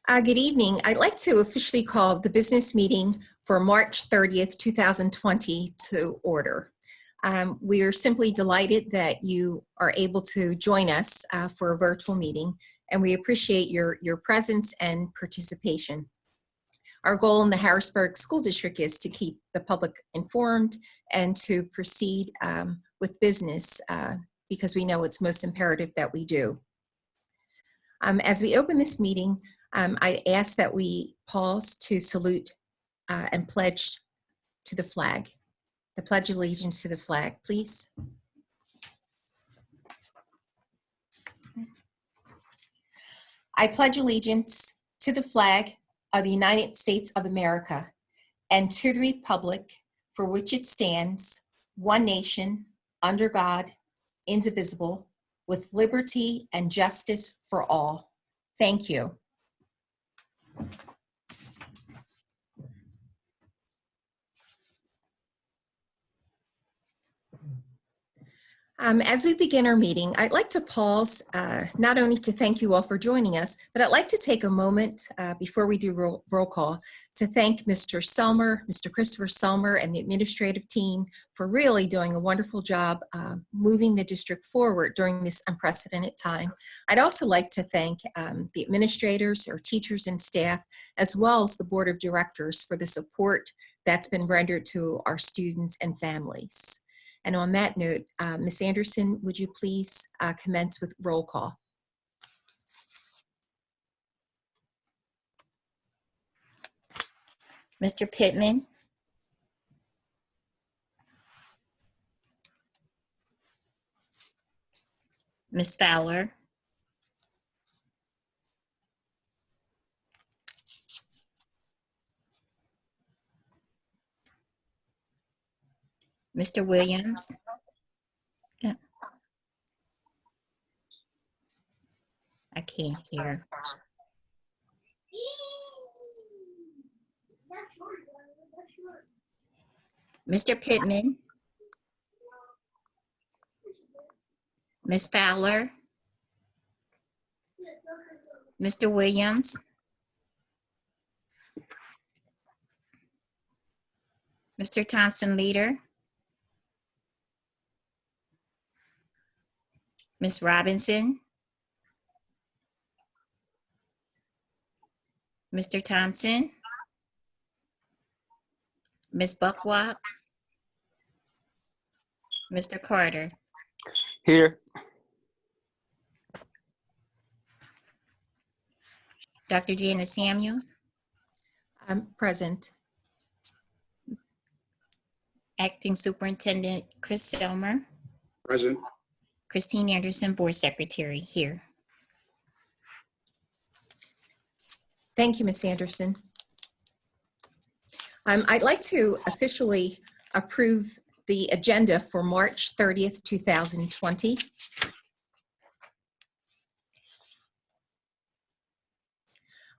Good evening. I'd like to officially call the business meeting for March 30th, 2020 to order. We are simply delighted that you are able to join us for a virtual meeting, and we appreciate your presence and participation. Our goal in the Harrisburg School District is to keep the public informed and to proceed with business because we know it's most imperative that we do. As we open this meeting, I ask that we pause to salute and pledge to the flag. The Pledge of Allegiance to the flag, please. I pledge allegiance to the flag of the United States of America and to the republic for which it stands, one nation, under God, indivisible, with liberty and justice for all. Thank you. As we begin our meeting, I'd like to pause, not only to thank you all for joining us, but I'd like to take a moment before we do roll call to thank Mr. Selmer, Mr. Christopher Selmer, and the administrative team for really doing a wonderful job moving the district forward during this unprecedented time. I'd also like to thank the administrators, our teachers and staff, as well as the board of directors for the support that's been rendered to our students and families. And on that note, Ms. Anderson, would you please commence with roll call? Mr. Pittman. Ms. Fowler. Mr. Williams. Yeah. I can't hear. Mr. Pittman. Ms. Fowler. Mr. Williams. Mr. Thompson Leader. Ms. Robinson. Mr. Thompson. Ms. Buckwalk. Mr. Carter. Here. Dr. Janice Samuels. Present. Acting Superintendent Chris Selmer. Present. Christine Anderson, Board Secretary, here. Thank you, Ms. Anderson. I'd like to officially approve the agenda for March 30th, 2020.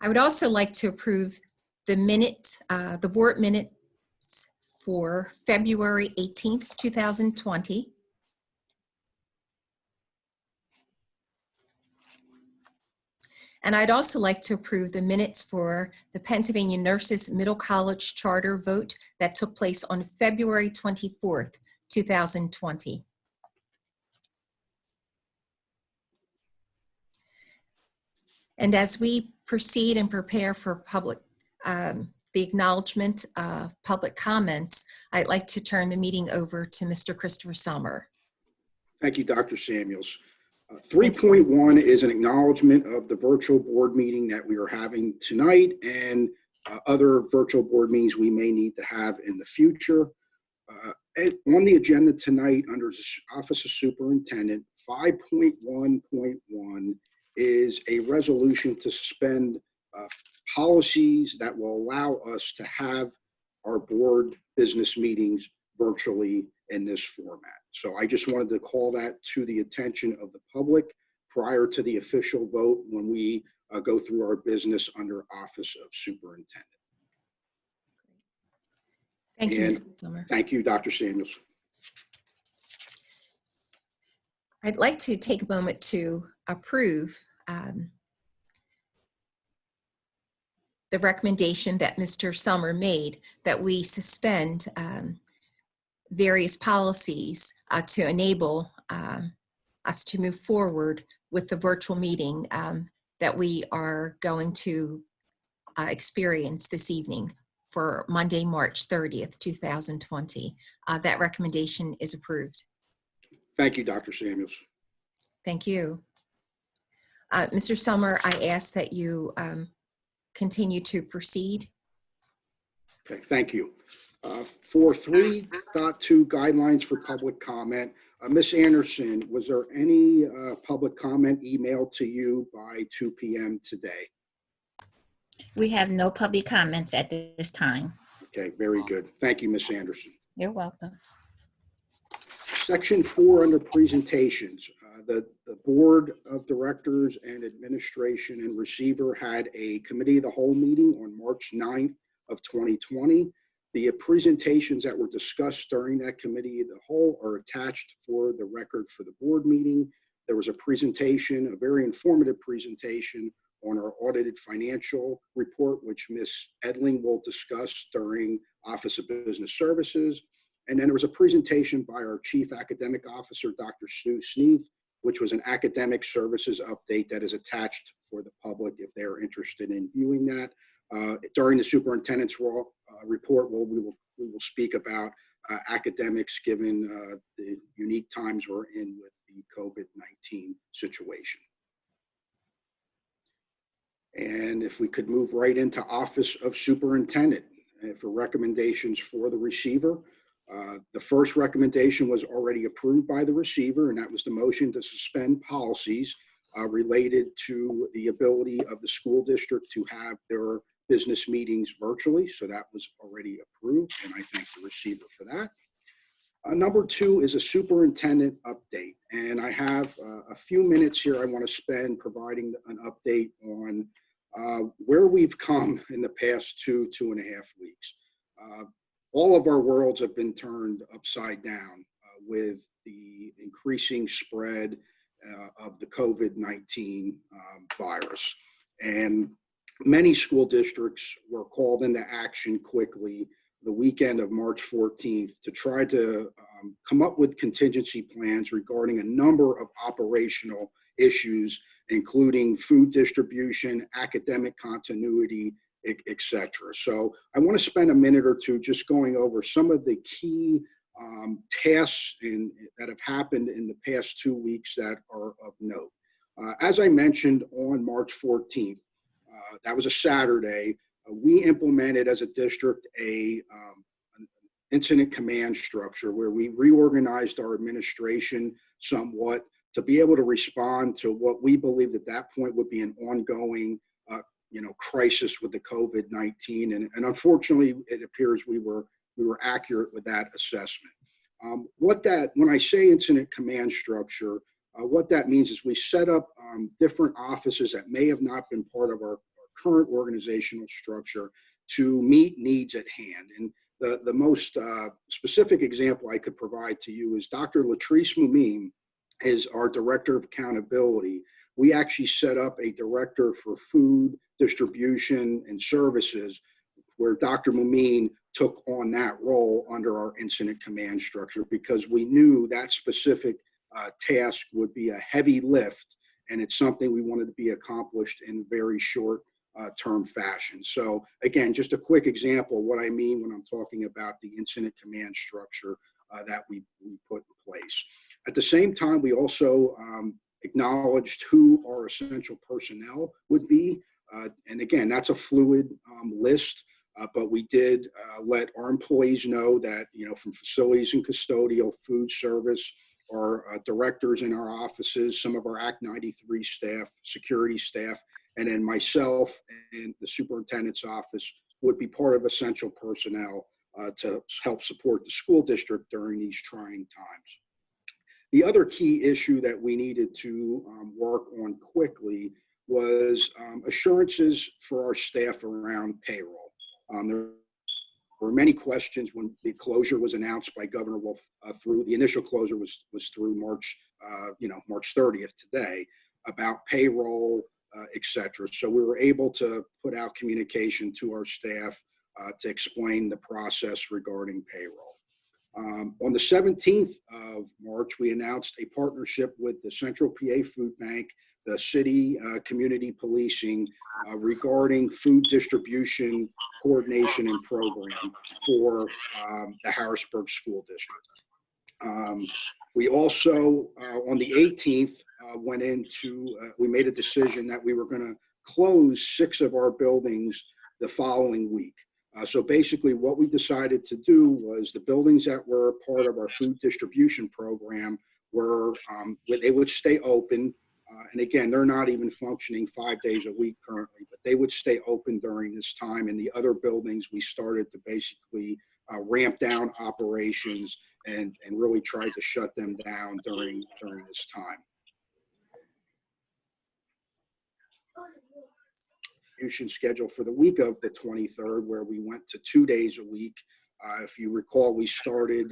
I would also like to approve the minute, the board minutes for February 18th, 2020. And I'd also like to approve the minutes for the Pennsylvania Nurses Middle College Charter vote that took place on February 24th, 2020. And as we proceed and prepare for public, the acknowledgement of public comments, I'd like to turn the meeting over to Mr. Christopher Selmer. Thank you, Dr. Samuels. 3.1 is an acknowledgement of the virtual board meeting that we are having tonight and other virtual board meetings we may need to have in the future. On the agenda tonight under the Office of Superintendent, 5.1.1 is a resolution to suspend policies that will allow us to have our board business meetings virtually in this format. So I just wanted to call that to the attention of the public prior to the official vote when we go through our business under Office of Superintendent. Thank you, Mr. Selmer. Thank you, Dr. Samuels. I'd like to take a moment to approve the recommendation that Mr. Summer made that we suspend various policies to enable us to move forward with the virtual meeting that we are going to experience this evening for Monday, March 30th, 2020. That recommendation is approved. Thank you, Dr. Samuels. Thank you. Mr. Summer, I ask that you continue to proceed. Okay, thank you. For 3.2 guidelines for public comment, Ms. Anderson, was there any public comment emailed to you by 2 p.m. today? We have no public comments at this time. Okay, very good. Thank you, Ms. Anderson. You're welcome. Section 4 under presentations, the Board of Directors and Administration and Receiver had a committee of the whole meeting on March 9th of 2020. The presentations that were discussed during that committee of the whole are attached for the record for the board meeting. There was a presentation, a very informative presentation on our audited financial report, which Ms. Edling will discuss during Office of Business Services. And then there was a presentation by our Chief Academic Officer, Dr. Sue Sneath, which was an academic services update that is attached for the public if they're interested in viewing that. During the superintendent's report, we will speak about academics given the unique times we're in with the COVID-19 situation. And if we could move right into Office of Superintendent for recommendations for the receiver. The first recommendation was already approved by the receiver, and that was the motion to suspend policies related to the ability of the school district to have their business meetings virtually. So that was already approved, and I thank the receiver for that. Number 2 is a superintendent update, and I have a few minutes here I want to spend providing an update on where we've come in the past 2.5 weeks. All of our worlds have been turned upside down with the increasing spread of the COVID-19 virus. And many school districts were called into action quickly the weekend of March 14th to try to come up with contingency plans regarding a number of operational issues, including food distribution, academic continuity, etc. So I want to spend a minute or two just going over some of the key tasks that have happened in the past 2 weeks that are of note. As I mentioned on March 14th, that was a Saturday, we implemented as a district an incident command structure where we reorganized our administration somewhat to be able to respond to what we believed at that point would be an ongoing crisis with the COVID-19, and unfortunately, it appears we were accurate with that assessment. When I say incident command structure, what that means is we set up different offices that may have not been part of our current organizational structure to meet needs at hand. And the most specific example I could provide to you is Dr. Latrice Mumine is our Director of Accountability. We actually set up a Director for Food Distribution and Services where Dr. Mumine took on that role under our incident command structure because we knew that specific task would be a heavy lift, and it's something we wanted to be accomplished in very short term fashion. So again, just a quick example of what I mean when I'm talking about the incident command structure that we put in place. At the same time, we also acknowledged who our essential personnel would be. And again, that's a fluid list, but we did let our employees know that, from facilities and custodial, food service, our directors in our offices, some of our Act 93 staff, security staff, and then myself and the superintendent's office would be part of essential personnel to help support the school district during these trying times. The other key issue that we needed to work on quickly was assurances for our staff around payroll. There were many questions when the closure was announced by Governor Wolf the initial closure was through March 30th today, about payroll, et cetera. So we were able to put out communication to our staff to explain the process regarding payroll. On the 17th of March, we announced a partnership with the Central PA Food Bank, the city community policing regarding food distribution coordination and program for the Harrisburg School District. We also, on the 18th, we made a decision that we were going to close 6 of our buildings the following week. So basically what we decided to do was the buildings that were part of our food distribution program were, they would stay open. And again, they're not even functioning 5 days a week currently, but they would stay open during this time. And the other buildings, we started to basically ramp down operations and really tried to shut them down during this time. Schedule for the week of the 23rd, where we went to 2 days a week. If you recall, we started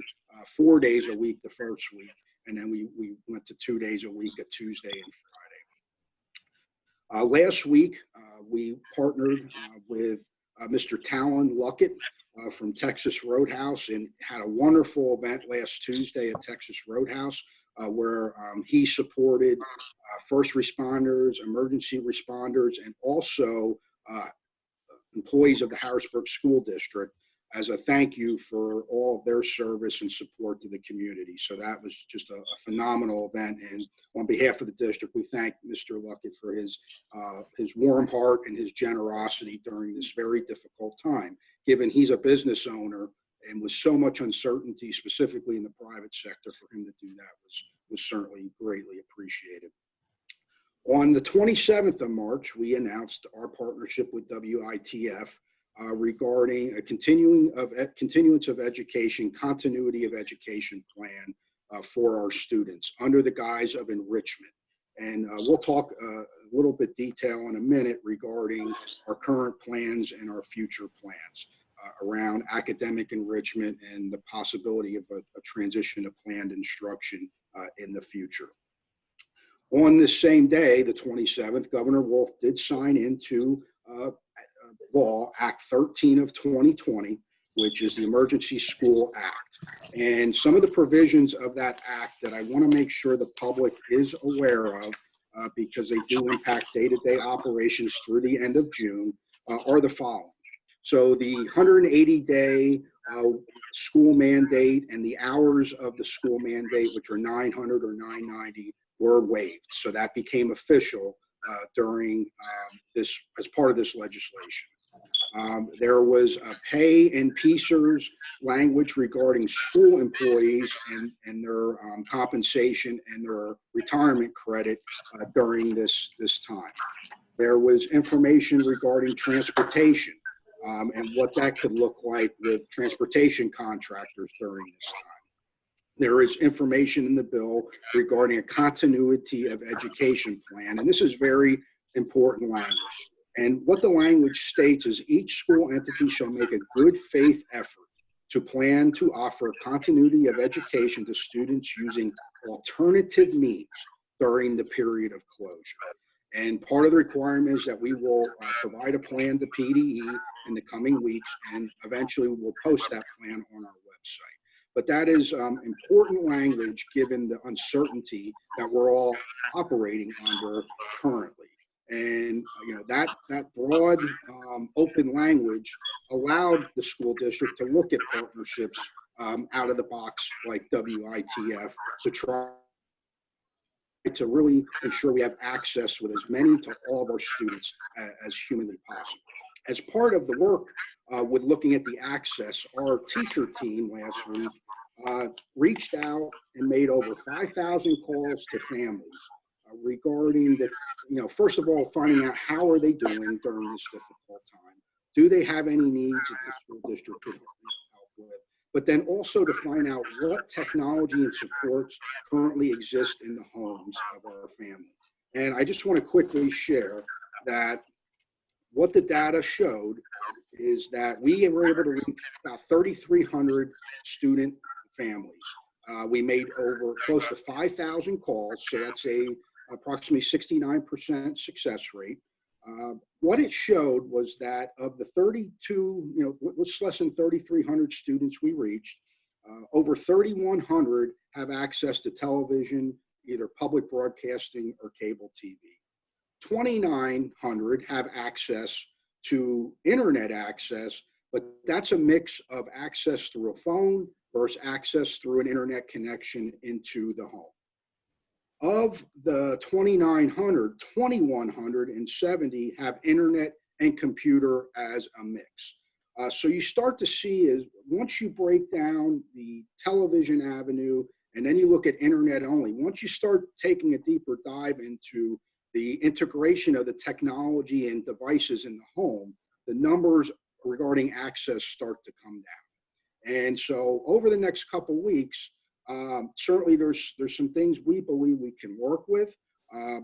4 days a week the first week, and then we went to 2 days a week, a Tuesday and Friday. Last week, we partnered with Mr. Talon Luckett from Texas Roadhouse and had a wonderful event last Tuesday at Texas Roadhouse where he supported first responders, emergency responders, and also employees of the Harrisburg School District as a thank you for all of their service and support to the community. So that was just a phenomenal event. And on behalf of the district, we thank Mr. Luckett for his warm heart and his generosity during this very difficult time, given he's a business owner and with so much uncertainty, specifically in the private sector, for him to do that was certainly greatly appreciated. On the 27th of March, we announced our partnership with WITF regarding a continuance of education, continuity of education plan for our students under the guise of enrichment. And we'll talk a little bit detail in a minute regarding our current plans and our future plans around academic enrichment and the possibility of a transition to planned instruction in the future. On this same day, the 27th, Governor Wolf did sign into law Act 13 of 2020, which is the Emergency School Act. And some of the provisions of that act that I want to make sure the public is aware of because they do impact day-to-day operations through the end of June are the following. So the 180-day school mandate and the hours of the school mandate, which are 900 or 990, were waived. So that became official during this, as part of this legislation. There was a pay and PSERS language regarding school employees and their compensation and their retirement credit during this time. There was information regarding transportation and what that could look like with transportation contractors during this time. There is information in the bill regarding a continuity of education plan, and this is very important language. And what the language states is each school entity shall make a good faith effort to plan to offer continuity of education to students using alternative means during the period of closure. And part of the requirement is that we will provide a plan to PDE in the coming weeks, and eventually we'll post that plan on our website. But that is important language given the uncertainty that we're all operating under currently. And that broad open language allowed the school district to look at partnerships out of the box like WITF to try to really ensure we have access with as many to all of our students as humanly possible. As part of the work with looking at the access, our teacher team last week reached out and made over 5,000 calls to families regarding the, first of all, finding out how are they doing during this difficult time. Do they have any needs that the school district could help with? But then also to find out what technology and supports currently exist in the homes of our families. And I just want to quickly share that what the data showed is that we were able to reach about 3,300 student families. We made over close to 5,000 calls, so that's a approximately 69% success rate. What it showed was that of the 32, what's less than 3,300 students we reached, over 3,100 have access to television, either public broadcasting or cable TV. 2,900 have access to internet access, but that's a mix of access through a phone versus access through an internet connection into the home. Of the 2,900, 2,170 have internet and computer as a mix. So you start to see is once you break down the television avenue and then you look at internet only, once you start taking a deeper dive into the integration of the technology and devices in the home, the numbers regarding access start to come down. And so over the next couple of weeks, certainly there's some things we believe we can work with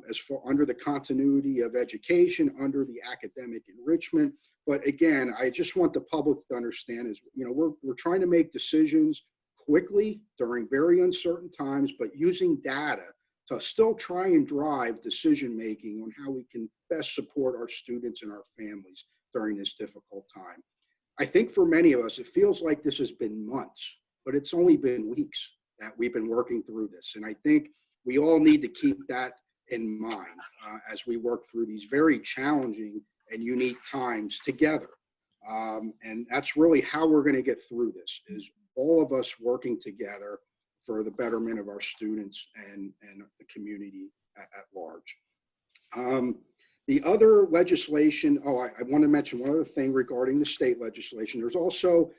as for under the continuity of education, under the academic enrichment. But again, I just want the public to understand is, we're trying to make decisions quickly during very uncertain times, but using data to still try and drive decision making on how we can best support our students and our families during this difficult time. I think for many of us, it feels like this has been months, but it's only been weeks that we've been working through this. And I think we all need to keep that in mind as we work through these very challenging and unique times together. And that's really how we're going to get through this, is all of us working together for the betterment of our students and the community at large. The other legislation, I want to mention one other thing regarding the state legislation. There's also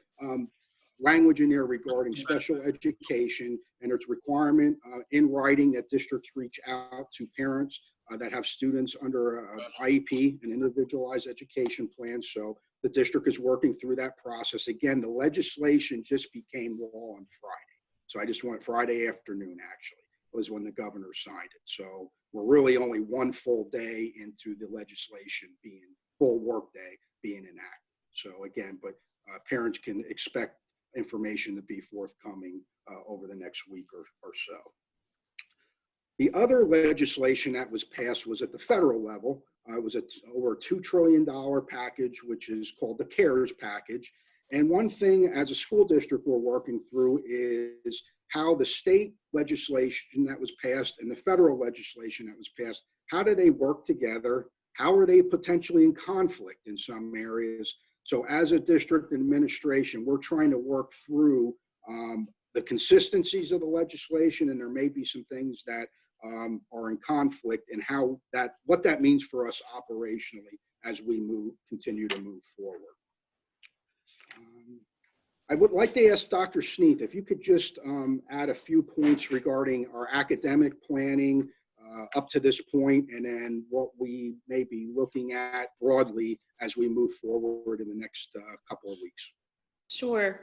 language in there regarding special education, and there's requirement in writing that districts reach out to parents that have students under an IEP, an individualized education plan. So the district is working through that process. Again, the legislation just became law on Friday. So I just went Friday afternoon, actually, was when the governor signed it. So we're really only one full day into the legislation being full work day being enacted. So again, but parents can expect information to be forthcoming over the next week or so. The other legislation that was passed was at the federal level. It was over a $2 trillion package, which is called the CARES package. And one thing as a school district we're working through is how the state legislation that was passed and the federal legislation that was passed, how do they work together? How are they potentially in conflict in some areas? So as a district administration, we're trying to work through the consistencies of the legislation, and there may be some things that are in conflict, and what that means for us operationally as we continue to move forward. I would like to ask Dr. Sneath if you could just add a few points regarding our academic planning up to this point, and then what we may be looking at broadly as we move forward in the next couple of weeks. Sure.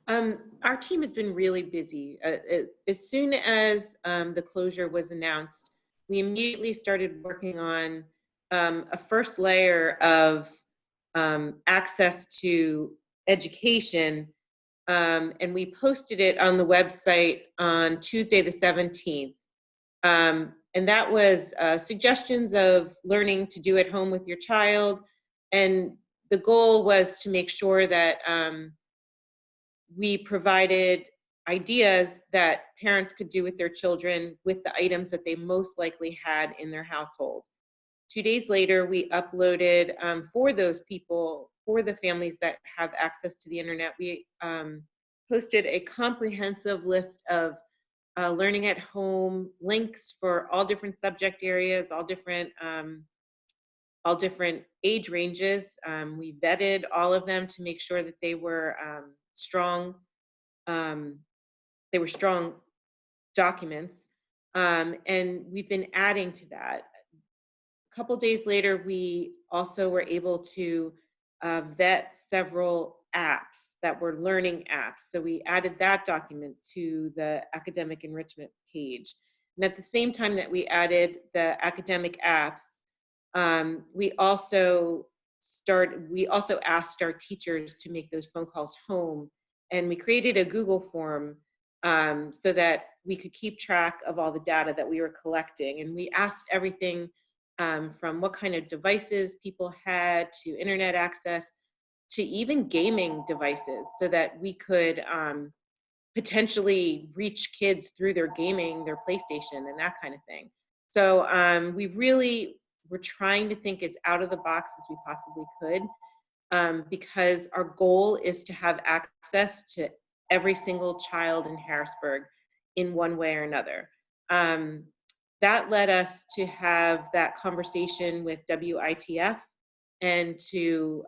Our team has been really busy. As soon as the closure was announced, we immediately started working on a first layer of access to education, and we posted it on the website on Tuesday the 17th. And that was suggestions of learning to do at home with your child. And the goal was to make sure that we provided ideas that parents could do with their children with the items that they most likely had in their household. 2 days later, we uploaded for those people, for the families that have access to the internet, we posted a comprehensive list of learning at home links for all different subject areas, all different age ranges. We vetted all of them to make sure that they were strong. They were strong documents, and we've been adding to that. A couple days later, we also were able to vet several apps that were learning apps. So we added that document to the academic enrichment page. And at the same time that we added the academic apps, we also asked our teachers to make those phone calls home, and we created a Google form so that we could keep track of all the data that we were collecting. And we asked everything from what kind of devices people had to internet access to even gaming devices, so that we could potentially reach kids through their gaming, their PlayStation, and that kind of thing. So we really were trying to think as out of the box as we possibly could, because our goal is to have access to every single child in Harrisburg in one way or another. That led us to have that conversation with WITF and to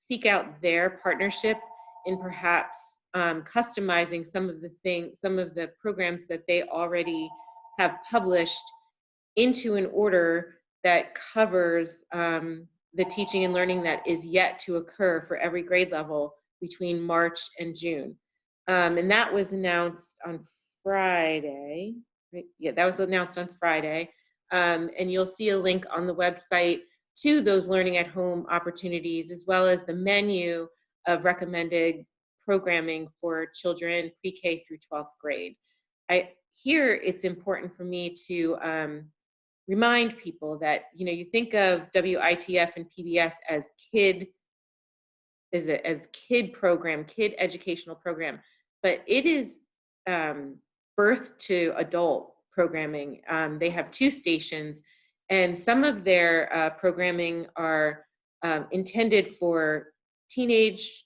seek out their partnership in perhaps customizing some of the programs that they already have published into an order that covers the teaching and learning that is yet to occur for every grade level between March and June. And that was announced on Friday. Right? Yeah, that was announced on Friday. And you'll see a link on the website to those learning at home opportunities, as well as the menu of recommended programming for children pre-K through 12th grade. Here, it's important for me to remind people that, you think of WITF and PBS as kid program, kid educational program, but it is birth to adult programming. They have 2 stations, and some of their programming are intended for teenage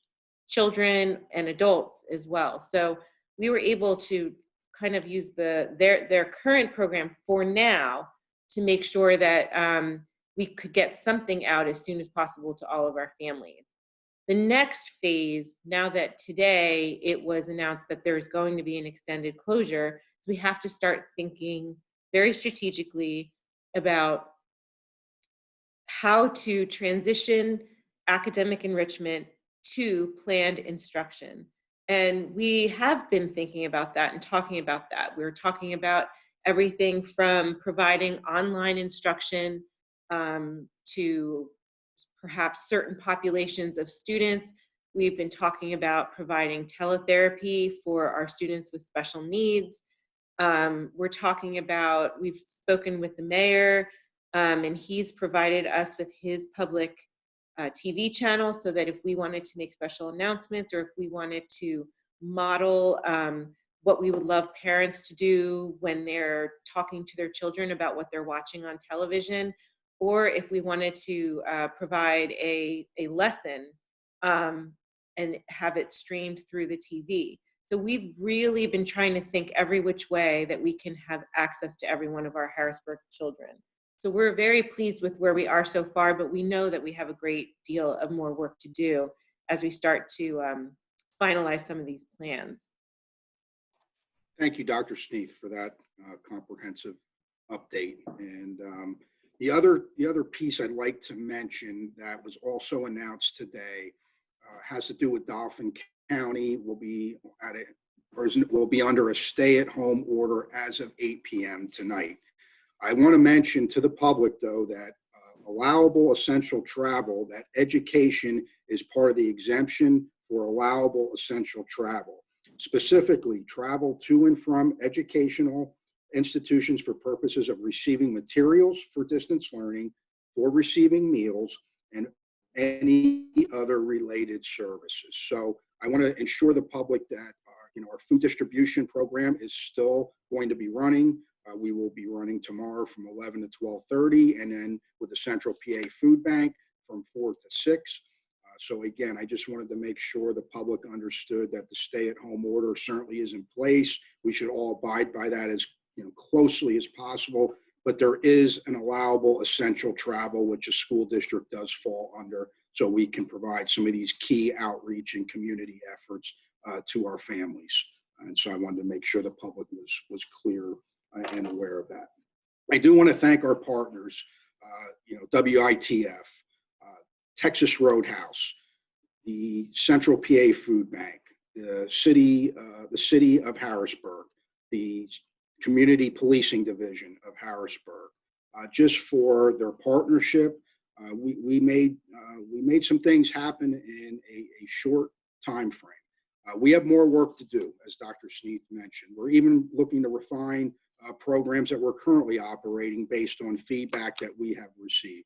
children and adults as well. So we were able to kind of use their current program for now to make sure that we could get something out as soon as possible to all of our families. The next phase, now that today it was announced that there's going to be an extended closure, we have to start thinking very strategically about how to transition academic enrichment to planned instruction. And we have been thinking about that and talking about that. We're talking about everything from providing online instruction to perhaps certain populations of students. We've been talking about providing teletherapy for our students with special needs. We've spoken with the mayor, and he's provided us with his public TV channel, so that if we wanted to make special announcements, or if we wanted to model what we would love parents to do when they're talking to their children about what they're watching on television, or if we wanted to provide a lesson and have it streamed through the TV. So we've really been trying to think every which way that we can have access to every one of our Harrisburg children. So we're very pleased with where we are so far, but we know that we have a great deal of more work to do as we start to finalize some of these plans. Thank you, Dr. Sneath, for that comprehensive update. And the other piece I'd like to mention that was also announced today has to do with Dauphin County. Will be under a stay-at-home order as of 8 p.m. tonight. I want to mention to the public, though, that allowable essential travel, that education is part of the exemption for allowable essential travel. Specifically, travel to and from educational institutions for purposes of receiving materials for distance learning, for receiving meals, and any other related services. So I want to ensure the public that our food distribution program is still going to be running. We will be running tomorrow from 11 to 12:30, and then with the Central PA Food Bank from 4 to 6. So again, I just wanted to make sure the public understood that the stay-at-home order certainly is in place. We should all abide by that as closely as possible, but there is an allowable essential travel, which a school district does fall under, so we can provide some of these key outreach and community efforts to our families. And so I wanted to make sure the public was clear and aware of that. I do want to thank our partners, WITF, Texas Roadhouse, the Central PA Food Bank, the city of Harrisburg, the Community Policing Division of Harrisburg, just for their partnership. We made some things happen in a short time frame. We have more work to do, as Dr. Sneath mentioned. We're even looking to refine programs that we're currently operating based on feedback that we have received.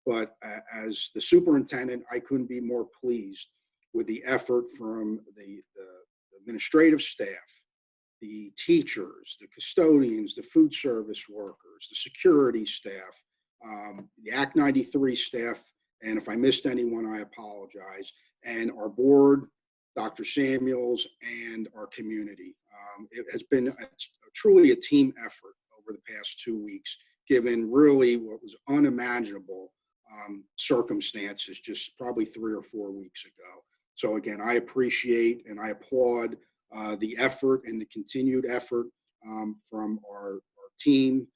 But as the superintendent, I couldn't be more pleased with the effort from the administrative staff, the teachers, the custodians, the food service workers, the security staff, the Act 93 staff, and if I missed anyone, I apologize, and our board, Dr. Samuels, and our community. It has been truly a team effort over the past 2 weeks, given really what was unimaginable circumstances just probably 3 or 4 weeks ago. So again, I appreciate and I applaud the effort and the continued effort from our team,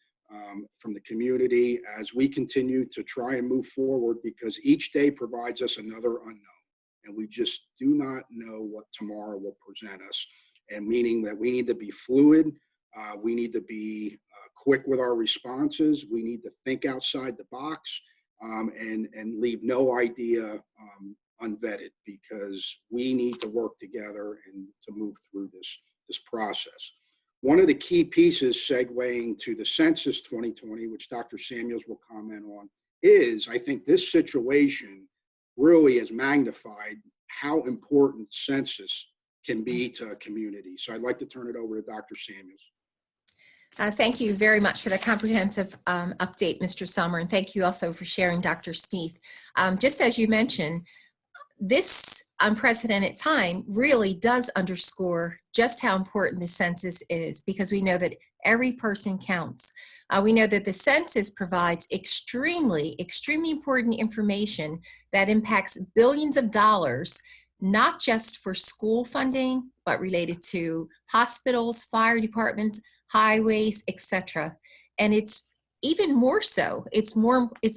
from the community, as we continue to try and move forward, because each day provides us another unknown, and we just do not know what tomorrow will present us. And meaning that we need to be fluid, we need to be quick with our responses, we need to think outside the box, and leave no idea unvetted, because we need to work together and to move through this process. One of the key pieces segueing to the Census 2020, which Dr. Samuels will comment on, is I think this situation really has magnified how important census can be to a community. So I'd like to turn it over to Dr. Samuels. Thank you very much for the comprehensive update, Mr. Sommer, and thank you also for sharing, Dr. Sneath. Just as you mentioned, this unprecedented time really does underscore just how important the census is, because we know that every person counts. We know that the census provides extremely important information that impacts billions of dollars, not just for school funding, but related to hospitals, fire departments, highways, etc. And it's even more so, it's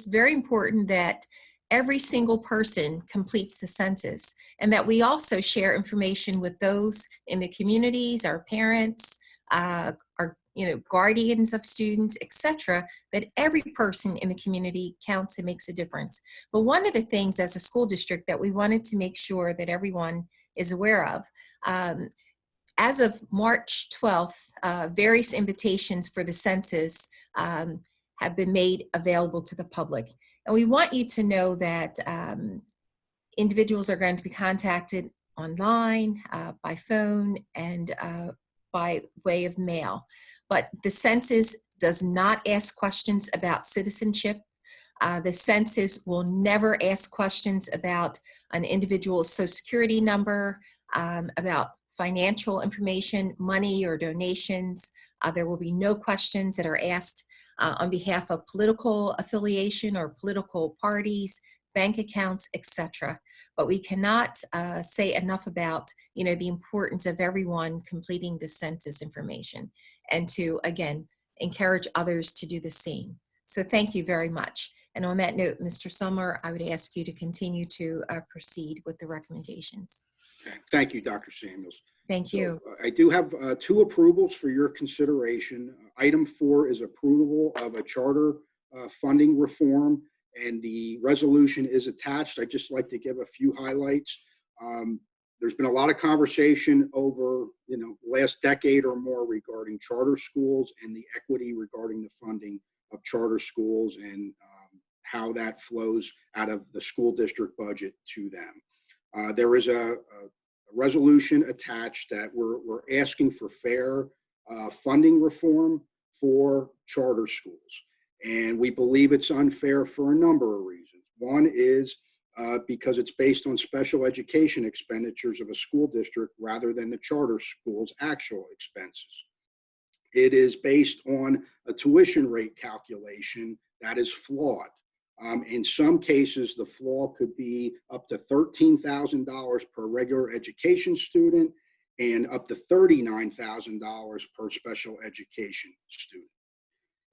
very important that every single person completes the census, and that we also share information with those in the communities, our parents, our guardians of students, etc., that every person in the community counts and makes a difference. But one of the things as a school district that we wanted to make sure that everyone is aware of, as of March 12th, various invitations for the census have been made available to the public. And we want you to know that individuals are going to be contacted online, by phone, and by way of mail. But the census does not ask questions about citizenship. The census will never ask questions about an individual's Social Security number, about financial information, money or donations. There will be no questions that are asked on behalf of political affiliation or political parties, bank accounts, etc. But we cannot say enough about, the importance of everyone completing the census information, and to, again, encourage others to do the same. So thank you very much. And on that note, Mr. Sommer, I would ask you to continue to proceed with the recommendations. Okay. Thank you, Dr. Samuels. Thank you. So, I do have 2 approvals for your consideration. Item 4 is approval of a charter funding reform, and the resolution is attached. I'd just like to give a few highlights. There's been a lot of conversation over the last decade or more regarding charter schools and the equity regarding the funding of charter schools, and how that flows out of the school district budget to them. There is a resolution attached that we're asking for fair funding reform for charter schools. And we believe it's unfair for a number of reasons. One is because it's based on special education expenditures of a school district rather than the charter school's actual expenses. It is based on a tuition rate calculation that is flawed. In some cases, the flaw could be up to $13,000 per regular education student and up to $39,000 per special education student.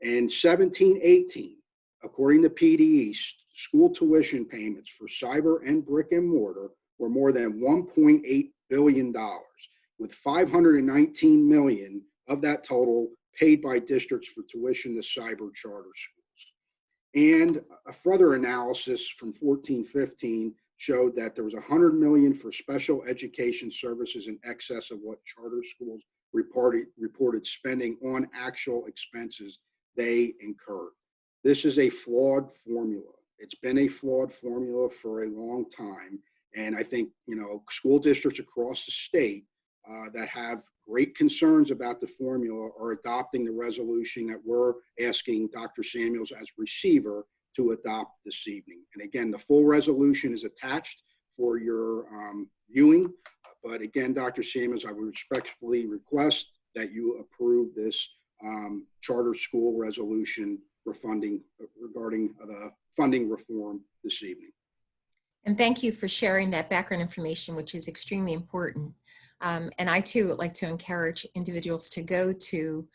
And 17-18, according to PDE, school tuition payments for cyber and brick and mortar were more than $1.8 billion, with $519 million of that total paid by districts for tuition to cyber charter schools. And a further analysis from 14-15 showed that there was $100 million for special education services in excess of what charter schools reported spending on actual expenses they incurred. This is a flawed formula. It's been a flawed formula for a long time. And I think, school districts across the state that have great concerns about the formula are adopting the resolution that we're asking Dr. Samuels as receiver to adopt this evening. And again, the full resolution is attached for your viewing. But again, Dr. Samuels, I would respectfully request that you approve this charter school resolution for funding regarding the funding reform this evening. And thank you for sharing that background information, which is extremely important. And I too would like to encourage individuals to go to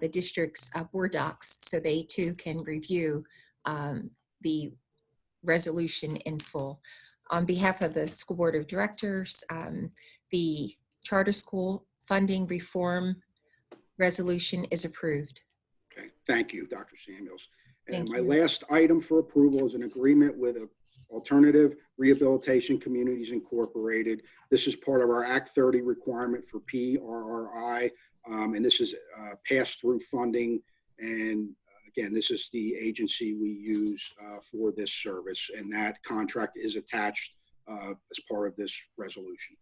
the district's board docs so they too can review the resolution in full. On behalf of the School Board of Directors, the charter school funding reform resolution is approved. Okay, thank you, Dr. Samuels. And Thank my you. last item for approval is an agreement with Alternative Rehabilitation Communities Incorporated. This is part of our Act 30 requirement for PRRI, and this is pass-through funding. And again, this is the agency we use for this service, and that contract is attached as part of this resolution.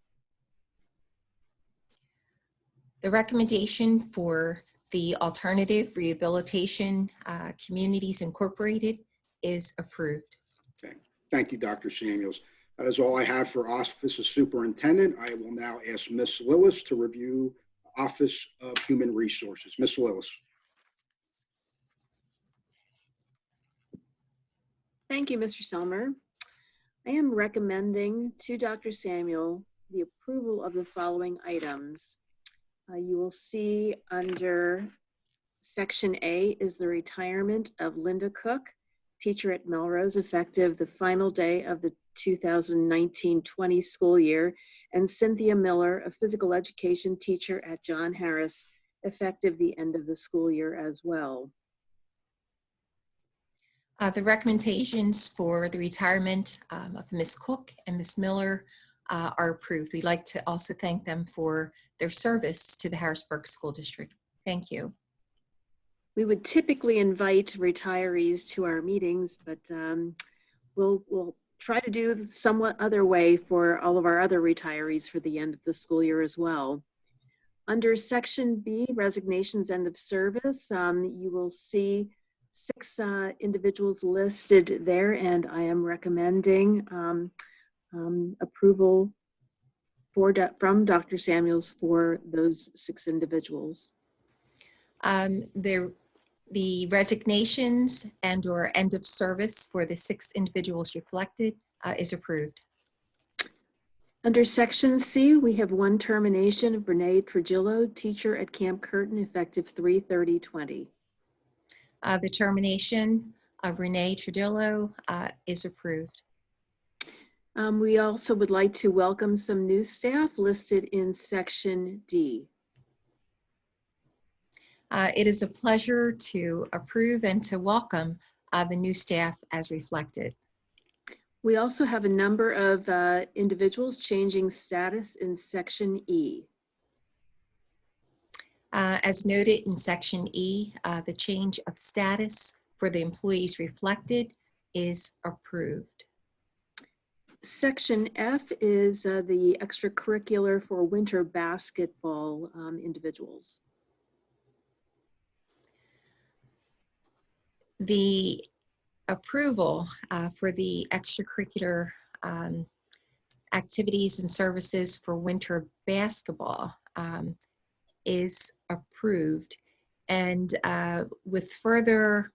The recommendation for the Alternative Rehabilitation Communities Incorporated is approved. Okay, thank you, Dr. Samuels. That is all I have for Office of Superintendent. I will now ask Ms. Lewis to review Office of Human Resources. Ms. Lewis. Thank you, Mr. Selmer. I am recommending to Dr. Samuel the approval of the following items. You will see under Section A is the retirement of Linda Cook, teacher at Melrose, effective the final day of the 2019-20 school year, and Cynthia Miller, a physical education teacher at John Harris, effective the end of the school year as well. The recommendations for the retirement of Ms. Cook and Ms. Miller are approved. We'd like to also thank them for their service to the Harrisburg School District. Thank you. We would typically invite retirees to our meetings, but we'll try to do somewhat other way for all of our other retirees for the end of the school year as well. Under Section B, Resignations End of Service, you will see 6 individuals listed there, and I am recommending approval from Dr. Samuels for those 6 individuals. The resignations and or end of service for the 6 individuals reflected is approved. Under Section C, we have 1 termination of Renee Trujillo, teacher at Camp Curtin, effective 3/30/20. The termination of Renee Trujillo is approved. We also would like to welcome some new staff listed in Section D. It is a pleasure to approve and to welcome the new staff as reflected. We also have a number of individuals changing status in Section E. As noted in Section E, the change of status for the employees reflected is approved. Section F is the extracurricular for winter basketball individuals. The approval for the extracurricular activities and services for winter basketball is approved. And with further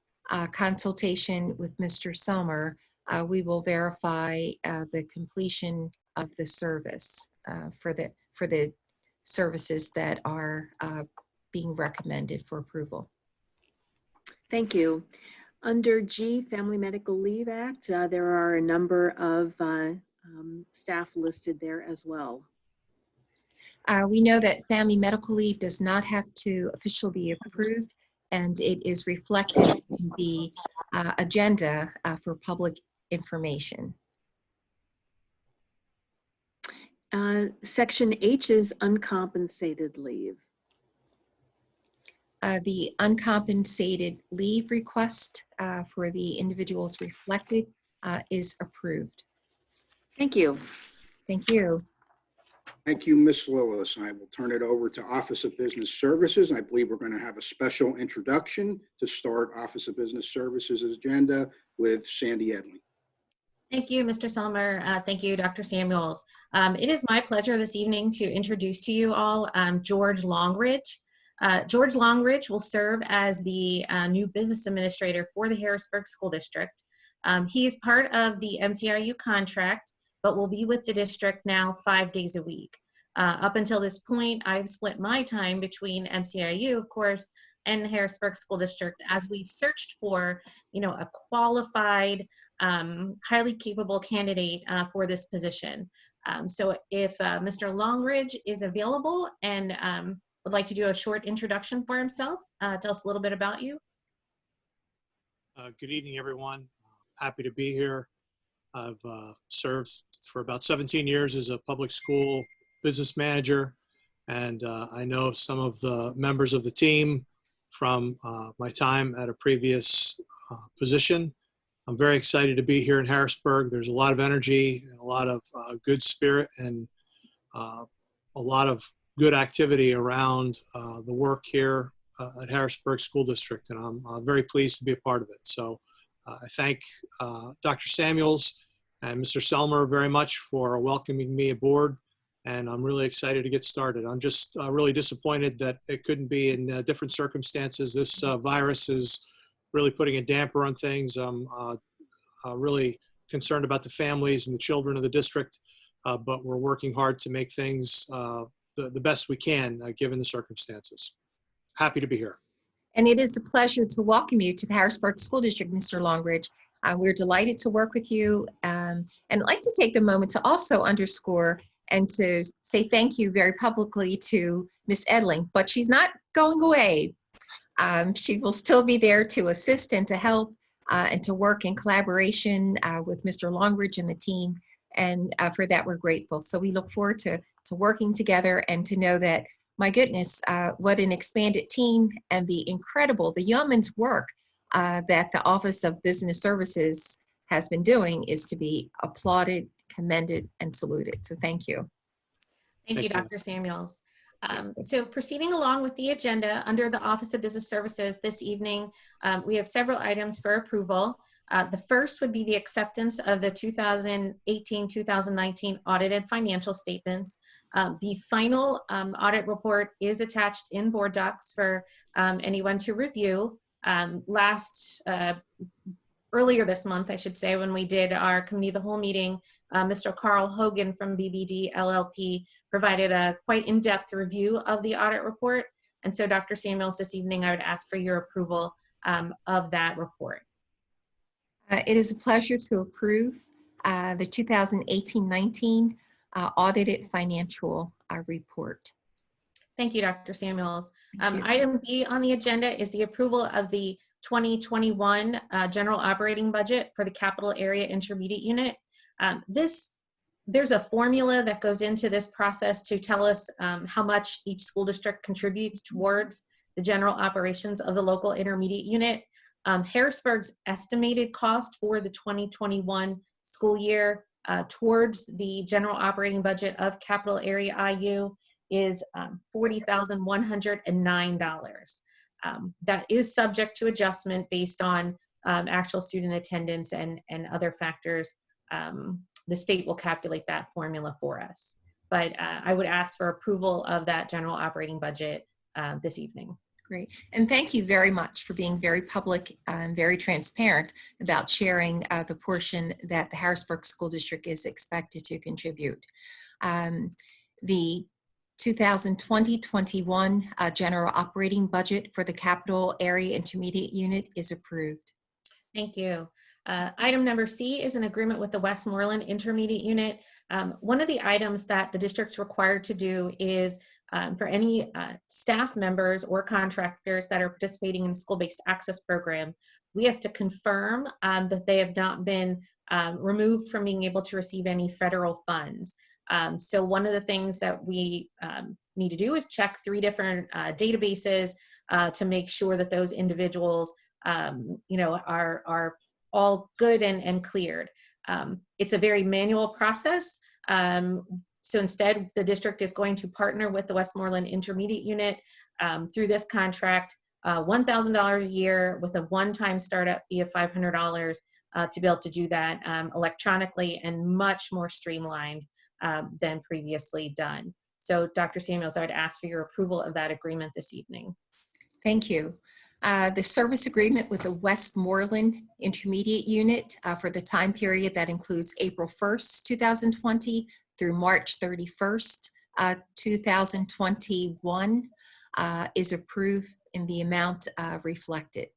consultation with Mr. Selmer, we will verify the completion of the service for the services that are being recommended for approval. Thank you. Under G, Family Medical Leave Act, there are a number of staff listed there as well. We know that family medical leave does not have to officially be approved, and it is reflected in the agenda for public information. Section H is uncompensated leave. The uncompensated leave request for the individuals reflected is approved. Thank you. Thank you. Thank you, Ms. Lillis. I will turn it over to Office of Business Services. I believe we're going to have a special introduction to start Office of Business Services agenda with Sandy Edling. Thank you, Mr. Selmer. Thank you, Dr. Samuels. It is my pleasure this evening to introduce to you all George Longridge. George Longridge will serve as the new business administrator for the Harrisburg School District. He is part of the MCIU contract, but will be with the district now 5 days a week. Up until this point, I've split my time between MCIU, of course, and the Harrisburg School District as we've searched for, a qualified, highly capable candidate for this position. So if Mr. Longridge is available and would like to do a short introduction for himself, tell us a little bit about you. Good evening, everyone. Happy to be here. I've served for about 17 years as a public school business manager, and I know some of the members of the team from my time at a previous position. I'm very excited to be here in Harrisburg. There's a lot of energy, and a lot of good spirit, and a lot of good activity around the work here at Harrisburg School District, and I'm very pleased to be a part of it. So I thank Dr. Samuels and Mr. Selmer very much for welcoming me aboard, and I'm really excited to get started. I'm just really disappointed that it couldn't be in different circumstances. This virus is really putting a damper on things. I'm really concerned about the families and the children of the district, but we're working hard to make things the best we can given the circumstances. Happy to be here. And it is a pleasure to welcome you to the Harrisburg School District, Mr. Longridge. We're delighted to work with you, and I'd like to take the moment to also underscore and to say thank you very publicly to Ms. Edling, but she's not going away. She will still be there to assist and to help and to work in collaboration with Mr. Longridge and the team, and for that we're grateful. So we look forward to working together and to know that, my goodness, what an expanded team, and the yeoman's work that the Office of Business Services has been doing is to be applauded, commended, and saluted. So thank you. Thank you, Dr. Samuels. So proceeding along with the agenda under the Office of Business Services this evening, we have several items for approval. The first would be the acceptance of the 2018-2019 audited financial statements. The final audit report is attached in board docs for anyone to review. Earlier this month, I should say, when we did our committee of the whole meeting, Mr. Carl Hogan from BBD LLP provided a quite in-depth review of the audit report. And so, Dr. Samuels, this evening, I would ask for your approval of that report. It is a pleasure to approve the 2018-19 audited financial report. Thank you, Dr. Samuels. Thank you. Item B on the agenda is the approval of the 2021 general operating budget for the capital area intermediate unit. There's a formula that goes into this process to tell us how much each school district contributes towards the general operations of the local intermediate unit. Harrisburg's estimated cost for the 2021 school year towards the general operating budget of capital area IU is $40,109. That is subject to adjustment based on actual student attendance and other factors. The state will calculate that formula for us. But I would ask for approval of that general operating budget this evening. Great. And thank you very much for being very public and very transparent about sharing the portion that the Harrisburg School District is expected to contribute. The 2020-21 general operating budget for the capital area intermediate unit is approved. Thank you. Item number C is an agreement with the Westmoreland Intermediate Unit. One of the items that the district's required to do is for any staff members or contractors that are participating in the school-based access program, we have to confirm that they have not been removed from being able to receive any federal funds. So one of the things that we need to do is check 3 different databases to make sure that those individuals, are all good and cleared. It's a very manual process. So instead, the district is going to partner with the Westmoreland Intermediate Unit through this contract, $1,000 a year with a one-time startup fee of $500 to be able to do that electronically and much more streamlined than previously done. So Dr. Samuels, I would ask for your approval of that agreement this evening. Thank you. The service agreement with the Westmoreland Intermediate Unit for the time period that includes April 1st, 2020 through March 31st, 2021 is approved in the amount reflected.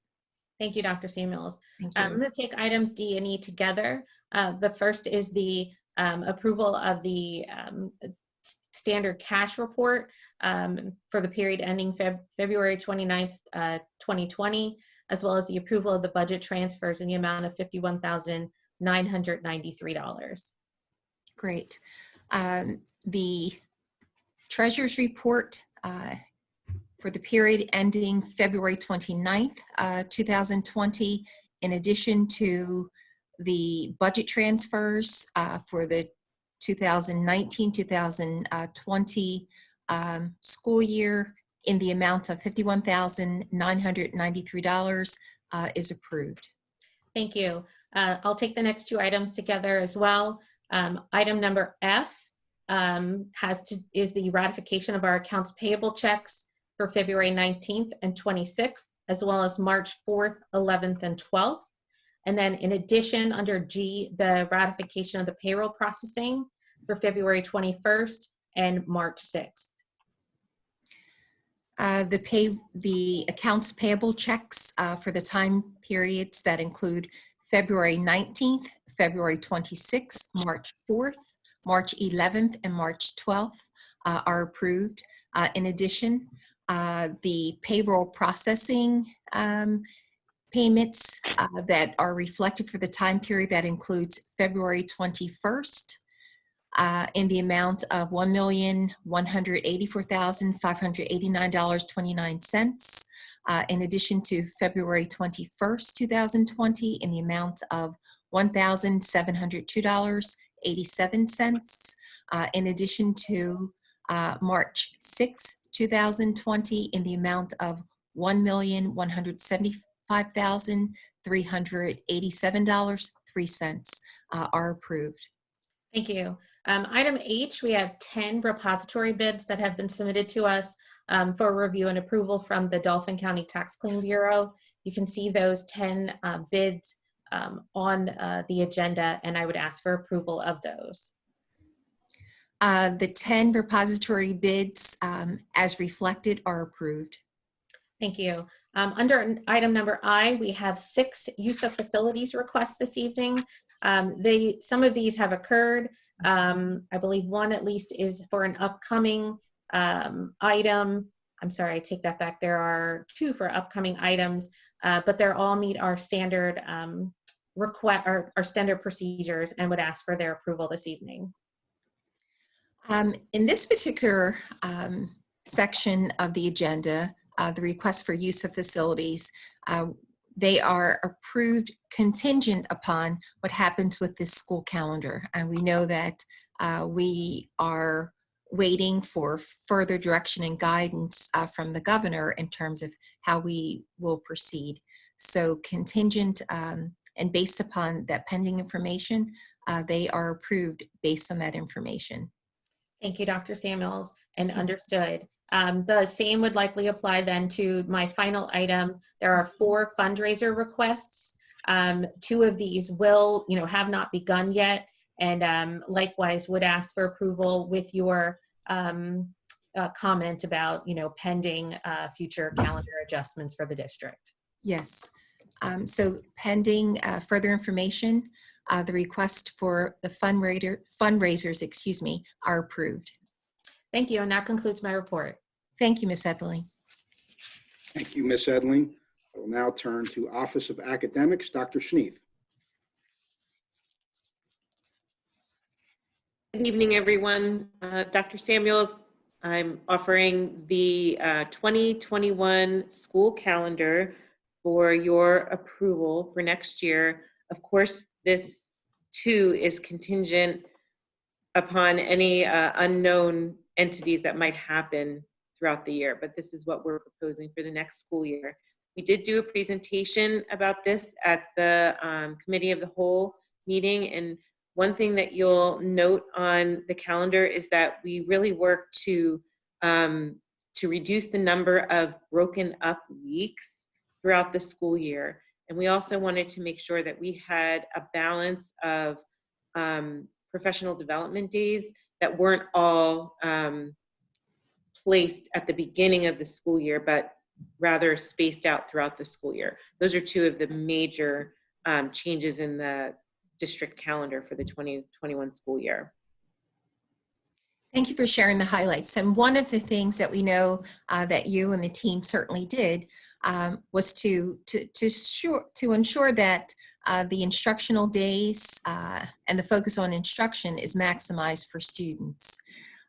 Thank you, Dr. Samuels. Thank you. I'm going to take items D and E together. The first is the approval of the standard cash report for the period ending February 29th, 2020, as well as the approval of the budget transfers in the amount of $51,993. Great. The treasurer's report for the period ending February 29th, 2020, in addition to the budget transfers for the 2019-2020 school year in the amount of $51,993 is approved. Thank you. I'll take the next 2 items together as well. Item number F is the ratification of our accounts payable checks for February 19th and 26th, as well as March 4th, 11th, and 12th. And then in addition, under G, the ratification of the payroll processing for February 21st and March 6th. The accounts payable checks for the time periods that include February 19th, February 26th, March 4th, March 11th, and March 12th are approved. In addition, the payroll processing payments that are reflected for the time period that includes February 21st in the amount of $1,184,589.29. In addition to February 21st, 2020, in the amount of $1,702.87. In addition to March 6th, 2020, in the amount of $1,175,387.03 are approved. Thank you. Item H, we have 10 repository bids that have been submitted to us for review and approval from the Dauphin County Tax Claim Bureau. You can see those 10 bids on the agenda, and I would ask for approval of those. The 10 repository bids as reflected are approved. Thank you. Under item number I, we have 6 use of facilities requests this evening. Some of these have occurred. I believe one at least is for an upcoming item. I'm sorry, I take that back. There are 2 for upcoming items, but they all meet our standard request, our standard procedures, and would ask for their approval this evening. In this particular section of the agenda, the request for use of facilities, they are approved contingent upon what happens with this school calendar. And we know that we are waiting for further direction and guidance from the governor in terms of how we will proceed. So contingent and based upon that pending information, they are approved based on that information. Thank you, Dr. Samuels, and understood. The same would likely apply then to my final item. There are 4 fundraiser requests. 2 of these will, have not begun yet, and likewise would ask for approval with your comment about, pending future calendar adjustments for the district. Yes. So pending further information, the request for the fundraisers, are approved. Thank you, and that concludes my report. Thank you, Ms. Edling. Thank you, Ms. Edling. I will now turn to Office of Academics, Dr. Sneath. Good evening, everyone. Dr. Samuels, I'm offering the 2021 school calendar for your approval for next year. Of course, this too is contingent upon any unknown entities that might happen throughout the year, but this is what we're proposing for the next school year. We did do a presentation about this at the Committee of the Whole meeting, and one thing that you'll note on the calendar is that we really work to reduce the number of broken up weeks throughout the school year. And we also wanted to make sure that we had a balance of professional development days that weren't all placed at the beginning of the school year, but rather spaced out throughout the school year. Those are two of the major changes in the district calendar for the 2021 school year. Thank you for sharing the highlights. And one of the things that we know that you and the team certainly did was to ensure that the instructional days and the focus on instruction is maximized for students.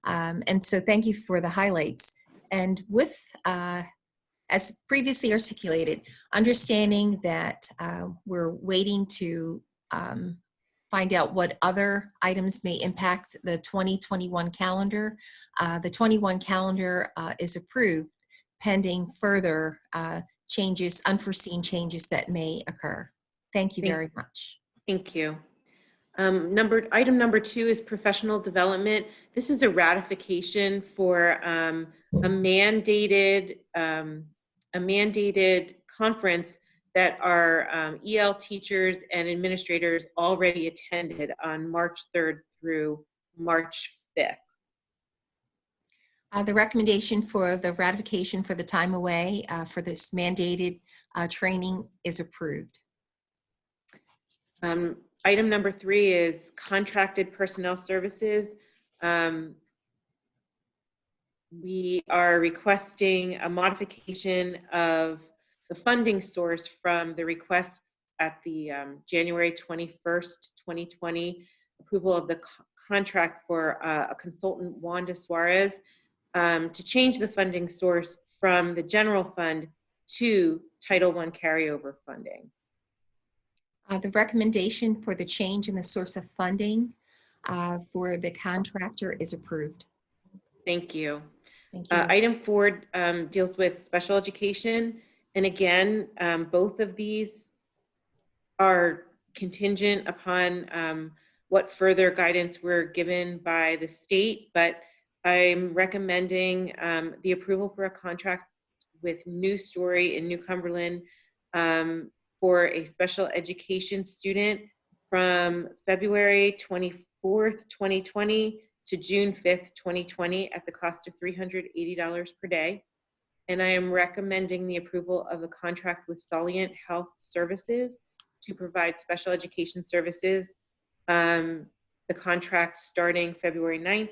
And so thank you for the highlights. And with, as previously articulated, understanding that we're waiting to find out what other items may impact the 2021 calendar. The 21 calendar is approved pending further changes, unforeseen changes that may occur. Thank you very much. Thank you. Item number 2 is professional development. This is a ratification for a mandated conference that our EL teachers and administrators already attended on March 3rd through March 5th. The recommendation for the ratification for the time away for this mandated training is approved. Item number 3 is contracted personnel services. We are requesting a modification of the funding source from the request at the January 21st, 2020 approval of the contract for a consultant, Wanda Suarez, to change the funding source from the general fund to Title I carryover funding. The recommendation for the change in the source of funding for the contractor is approved. Thank you. Thank you. Item 4 deals with special education. And again, both of these are contingent upon what further guidance we're given by the state, but I'm recommending the approval for a contract with New Story in New Cumberland for a special education student from February 24th, 2020 to June 5th, 2020 at the cost of $380 per day. And I am recommending the approval of a contract with Solient Health Services to provide special education services. The contract starting February 9th,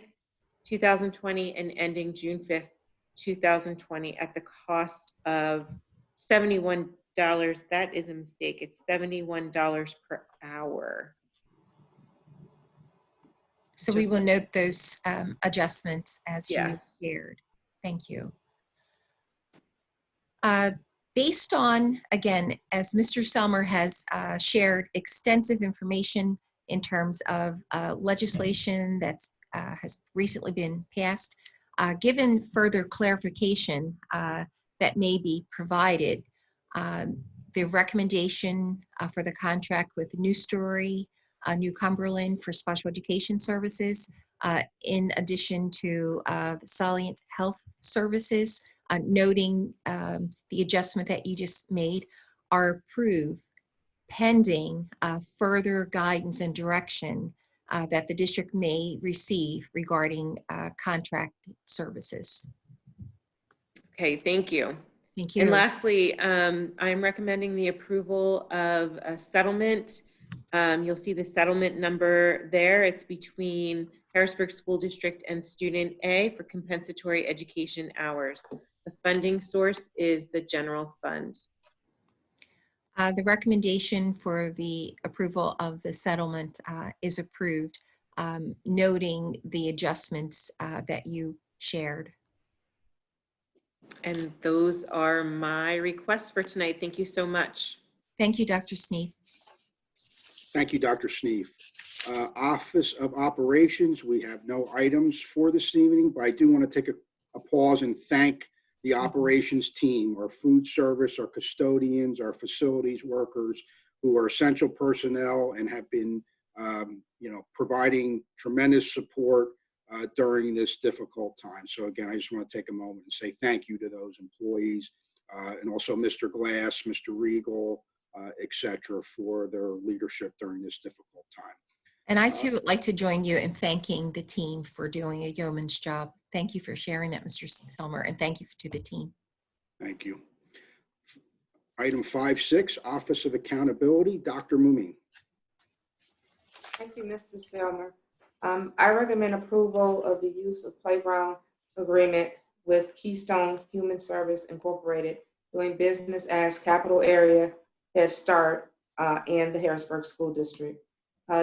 2020 and ending June 5th, 2020 at the cost of $71. That is a mistake. It's $71 per hour. So we will note those adjustments as Yeah. you shared. Thank you. Based on, again, as Mr. Selmer has shared extensive information in terms of legislation that has recently been passed, given further clarification that may be provided, the recommendation for the contract with New Story, New Cumberland for special education services, in addition to the Solient Health Services, noting the adjustment that you just made, are approved pending further guidance and direction that the district may receive regarding contract services. Okay, thank you. Thank you. And lastly, I'm recommending the approval of a settlement. You'll see the settlement number there. It's between Harrisburg School District and Student A for compensatory education hours. The funding source is the general fund. The recommendation for the approval of the settlement is approved. noting the adjustments that you shared. And those are my requests for tonight. Thank you so much. Thank you, Dr. Sneed. Thank you, Dr. Sneef. Office of Operations, we have no items for this evening, but I do want to take a pause and thank the operations team, our food service, our custodians, our facilities workers, who are essential personnel and have been, providing tremendous support during this difficult time. So again, I just want to take a moment and say thank you to those employees and also Mr. Glass, Mr. Regal, et cetera, for their leadership during this difficult time. And I too would like to join you in thanking the team for doing a yeoman's job. Thank you for sharing that, Mr. Selmer, and thank you to the team. Thank you. Item 5.6, Office of Accountability, Dr. Mumine. Thank you, Mr. Selmer. I recommend approval of the use of playground agreement with Keystone Human Service Incorporated, doing business as Capital Area Head Start in the Harrisburg School District.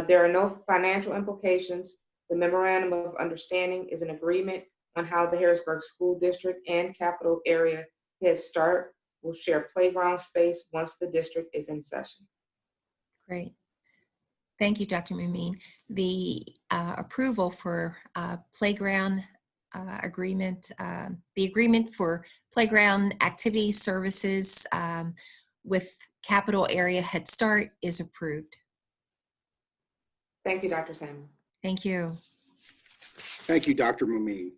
There are no financial implications. The memorandum of understanding is an agreement on how the Harrisburg School District and Capital Area Head Start will share playground space once the district is in session. Great. Thank you, Dr. Mumine. The approval for playground agreement, the agreement for playground activity services with Capital Area Head Start is approved. Thank you, Dr. Samuel. Thank you. Thank you, Dr. Mumine.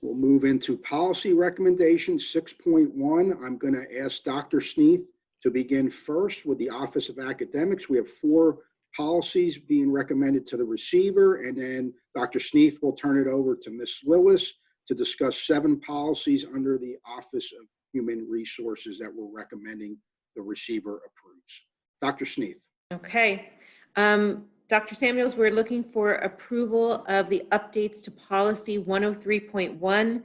We'll move into policy recommendations 6.1. I'm going to ask Dr. Sneeth to begin first with the Office of Academics. We have 4 policies being recommended to the receiver, and then Dr. Sneeth will turn it over to Ms. Lillis to discuss 7 policies under the Office of Human Resources that we're recommending the receiver approves. Dr. Sneeth. Okay. Dr. Samuels, we're looking for approval of the updates to policy 103.1,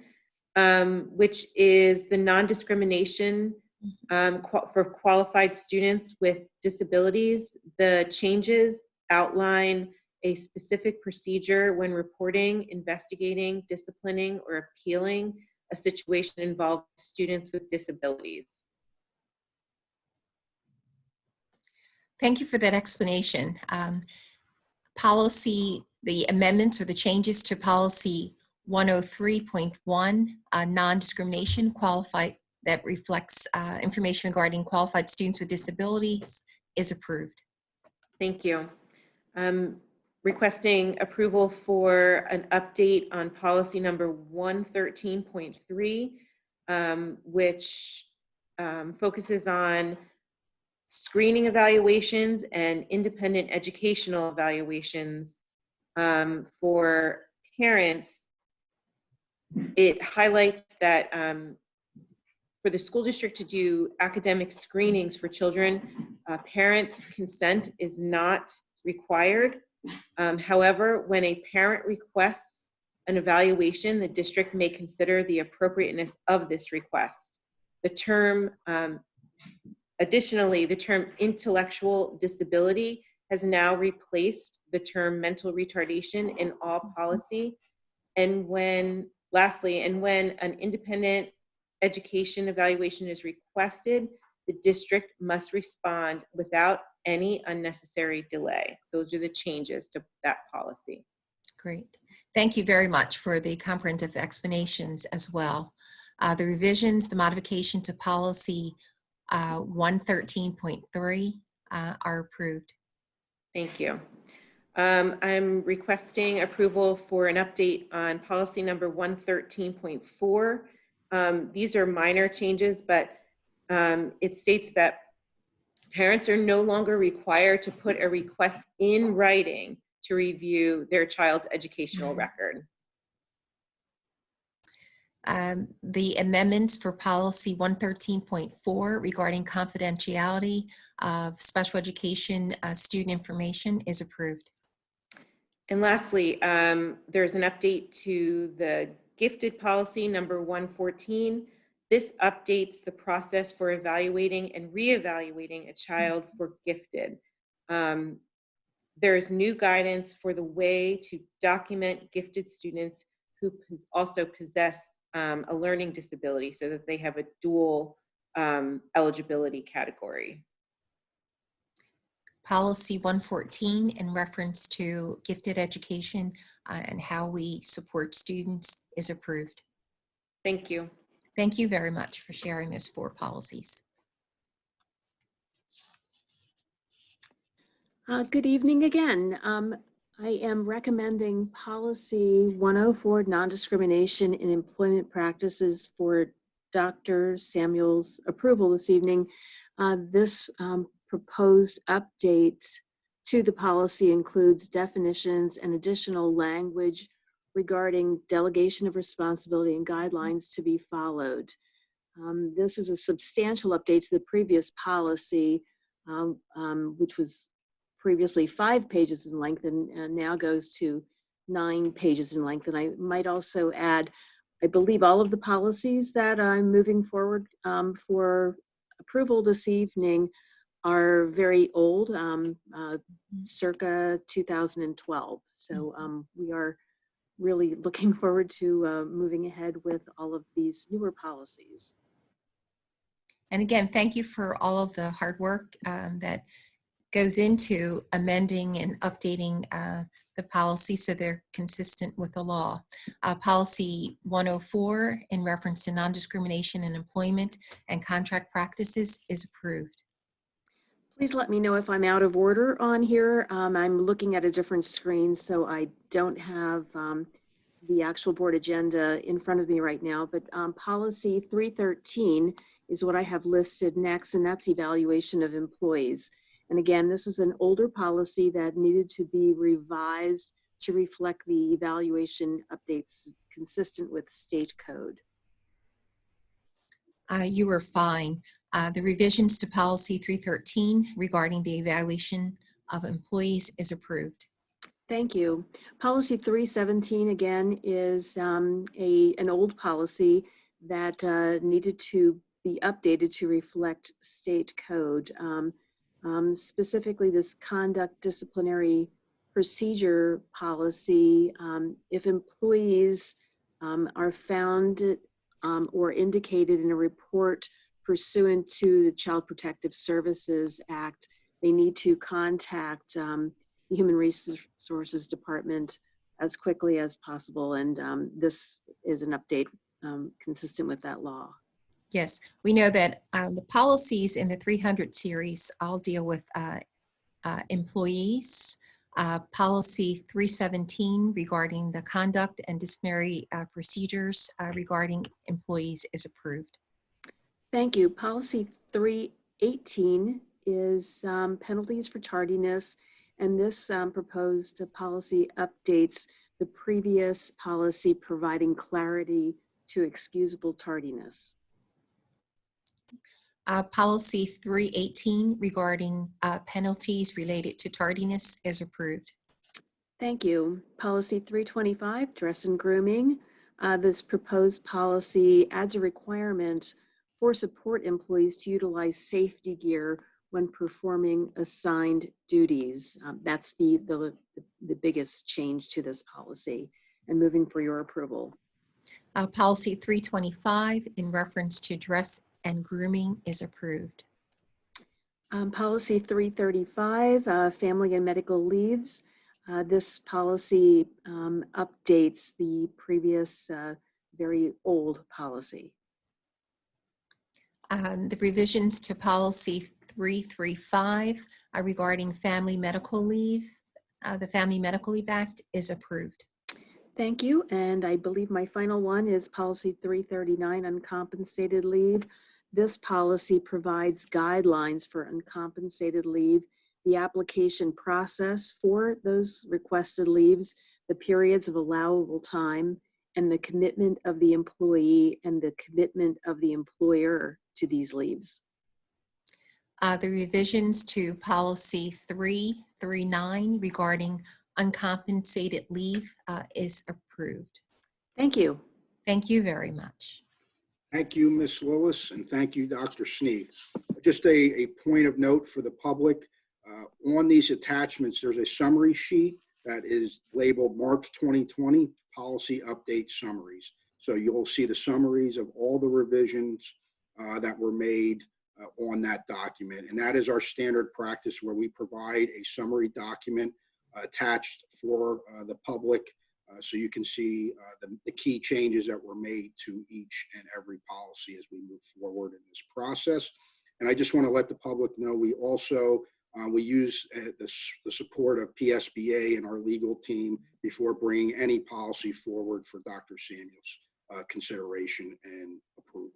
which is the non-discrimination for qualified students with disabilities. The changes outline a specific procedure when reporting, investigating, disciplining, or appealing a situation involving students with disabilities. Thank you for that explanation. Policy, the amendments or the changes to policy 103.1, non-discrimination qualified, that reflects information regarding qualified students with disabilities, is approved. Thank you. Requesting approval for an update on policy number 113.3, which focuses on screening evaluations and independent educational evaluations for parents. It highlights that for the school district to do academic screenings for children, parent consent is not required. However, when a parent requests an evaluation, the district may consider the appropriateness of this request. The term Additionally, the term intellectual disability has now replaced the term mental retardation in all policy. And lastly, when an independent education evaluation is requested, the district must respond without any unnecessary delay. Those are the changes to that policy. Great. Thank you very much for the comprehensive explanations as well. The revisions, the modification to policy 113.3 are approved. Thank you. I'm requesting approval for an update on policy number 113.4. These are minor changes, but it states that parents are no longer required to put a request in writing to review their child's educational record. The amendments for policy 113.4 regarding confidentiality of special education student information is approved. And lastly, there's an update to the gifted policy number 114. This updates the process for evaluating and reevaluating a child for gifted. There's new guidance for the way to document gifted students who also possess a learning disability so that they have a dual eligibility category. Policy 114 in reference to gifted education and how we support students is approved. Thank you. Thank you very much for sharing those 4 policies. Good evening again. I am recommending policy 104, non-discrimination in employment practices, for Dr. Samuel's approval this evening. This proposed update to the policy includes definitions and additional language regarding delegation of responsibility and guidelines to be followed. This is a substantial update to the previous policy, which was previously 5 pages in length and now goes to 9 pages in length. And I might also add, I believe all of the policies that I'm moving forward for approval this evening are very old, circa 2012. So we are really looking forward to moving ahead with all of these newer policies. And again, thank you for all of the hard work that goes into amending and updating the policy so they're consistent with the law. Policy 104 in reference to non-discrimination in employment and contract practices is approved. Please let me know if I'm out of order on here. I'm looking at a different screen, so I don't have the actual board agenda in front of me right now, but policy 313 is what I have listed next, and that's evaluation of employees. And again, this is an older policy that needed to be revised to reflect the evaluation updates consistent with state code. You were fine. The revisions to policy 313 regarding the evaluation of employees is approved. Thank you. Policy 317 again is an old policy that needed to be updated to reflect state code. Specifically, this conduct disciplinary procedure policy, if employees are found or indicated in a report pursuant to the Child Protective Services Act, they need to contact the Human Resources Department as quickly as possible. And this is an update consistent with that law. Yes, we know that the policies in the 300 series all deal with employees. Policy 317 regarding the conduct and disciplinary procedures regarding employees is approved. Thank you. Policy 318 is penalties for tardiness, and this proposed policy updates the previous policy providing clarity to excusable tardiness. Policy 318 regarding penalties related to tardiness is approved. Thank you. Policy 325, dress and grooming. This proposed policy adds a requirement for support employees to utilize safety gear when performing assigned duties. That's the biggest change to this policy, and moving for your approval. Policy 325 in reference to dress and grooming is approved. Policy 335, family and medical leaves. This policy updates the previous very old policy. The revisions to policy 335 regarding family medical leave. The Family Medical Leave Act is approved. Thank you. And I believe my final one is policy 339, uncompensated leave. This policy provides guidelines for uncompensated leave, the application process for those requested leaves, the periods of allowable time, and the commitment of the employee and the commitment of the employer to these leaves. The revisions to policy 339 regarding uncompensated leave is approved. Thank you. Thank you very much. Thank you, Ms. Lillis, and thank you, Dr. Sneed. Just a point of note for the public. On these attachments, there's a summary sheet that is labeled March 2020 Policy Update Summaries. So you'll see the summaries of all the revisions that were made on that document. And that is our standard practice, where we provide a summary document attached for the public, so you can see the key changes that were made to each and every policy as we move forward in this process. And I just want to let the public know we also we use the support of PSBA and our legal team before bringing any policy forward for Dr. Samuel's consideration and approval.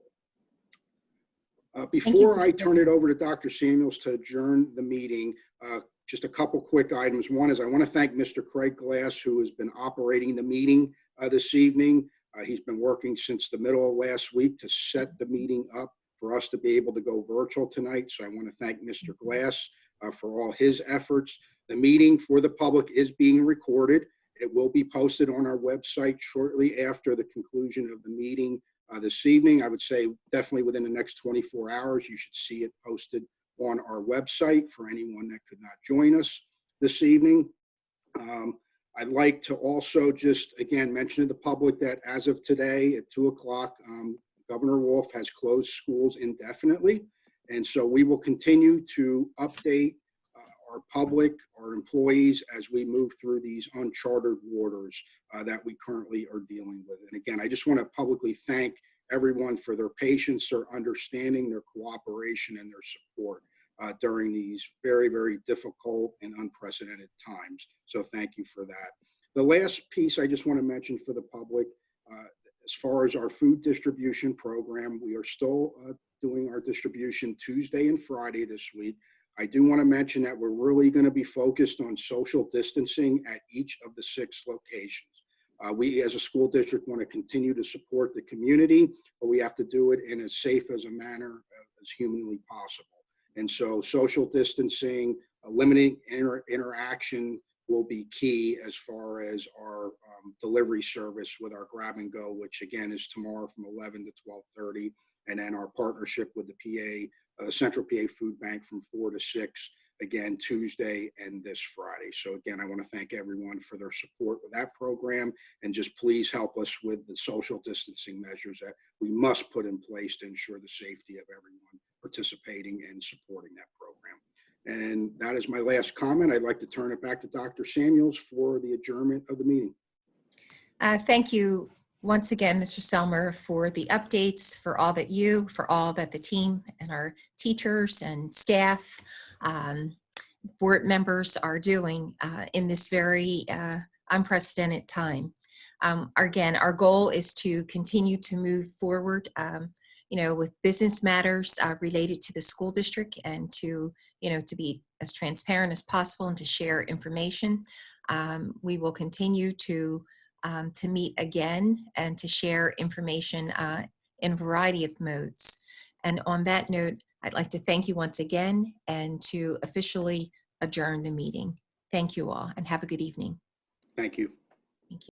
Before I turn it over to Dr. Samuels to adjourn the meeting, just a couple quick items. One is I want to thank Mr. Craig Glass, who has been operating the meeting this evening. He's been working since the middle of last week to set the meeting up for us to be able to go virtual tonight. So I want to thank Mr. Glass for all his efforts. The meeting for the public is being recorded. It will be posted on our website shortly after the conclusion of the meeting this evening. I would say definitely within the next 24 hours, you should see it posted on our website for anyone that could not join us this evening. I'd like to also just again mention to the public that as of today at 2 o'clock, Governor Wolf has closed schools indefinitely. And so we will continue to update our public, our employees, as we move through these uncharted waters that we currently are dealing with. And again, I just want to publicly thank everyone for their patience, their understanding, their cooperation, and their support during these very, very difficult and unprecedented times. So thank you for that. The last piece I just want to mention for the public, as far as our food distribution program, we are still doing our distribution Tuesday and Friday this week. I do want to mention that we're really going to be focused on social distancing at each of the 6 locations. We as a school district want to continue to support the community, but we have to do it in as safe as a manner as humanly possible. And so social distancing, limiting interaction will be key as far as our delivery service with our grab and go, which again is tomorrow from 11 to 12:30. And then our partnership with the Central PA Food Bank from 4 to 6, again, Tuesday and this Friday. So again, I want to thank everyone for their support with that program, and just please help us with the social distancing measures that we must put in place to ensure the safety of everyone participating and supporting that program. And that is my last comment. I'd like to turn it back to Dr. Samuels for the adjournment of the meeting. Thank you once again, Mr. Selmer, for the updates, for all that the team and our teachers and staff, board members are doing in this very unprecedented time. Again, our goal is to continue to move forward, with business matters related to the school district, and to be as transparent as possible and to share information. We will continue to meet again and to share information in a variety of modes. And on that note, I'd like to thank you once again and to officially adjourn the meeting. Thank you all and have a good evening. Thank you. Thank you.